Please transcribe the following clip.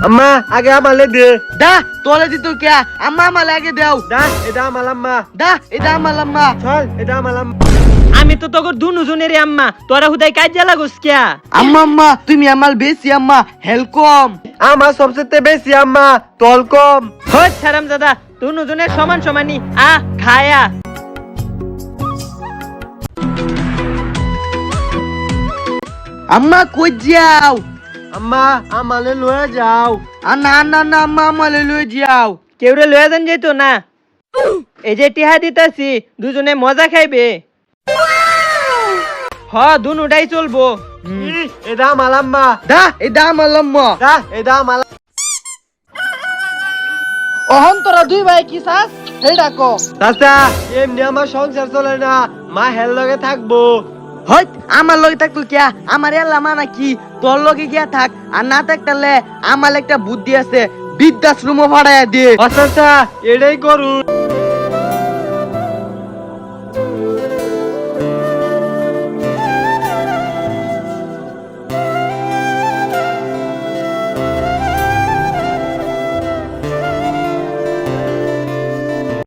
আম্মা আগে আমালে দে। দা তোলে দিত কে আম্মা আমালে আগে দাও। দা এটা আমার আম্মা। দা এটা আমার আম্মা। চল এটা আমার আম্মা। আমি তো তোর দুজনের আম্মা, তোরা হুদাই কাজ লাগুস কিয়া? আম্মা আম্মা তুমি আমার বেশি আম্মা হেলকম। আমার সবচেয়ে বেশি আম্মা তল কম। হট ছাড়াম দাদা, দুজনের সমান সমানই আ খায়া। আম্মা কই যাও? আম্মা আমালে লয়ে যাও। না না না আম্মা আমালে লই যাও। কেউরে লয়ে যান যেত না। এই যে টিহা দিতাছি, দুজনে মজা খাইবে। হ দুটাই চলবো। এটা আমার আম্মা। দা এটা আমার আম্মা। দা এটা আমার। অহন তোরা দুই ভাই কি চাস হেডা কো। চাচা এমনি আমার সংসার চলে না, মা হেল লগে থাকবো। হইত আমার লগে থাকতো কিয়া আমার এলা মানা কি তোর লগে গিয়া থাক আর না থাকতালে আমার একটা বুদ্ধি আছে বৃদ্ধাশ্রমও ভাড়াইয়া দে। চাচা এটাই করুন।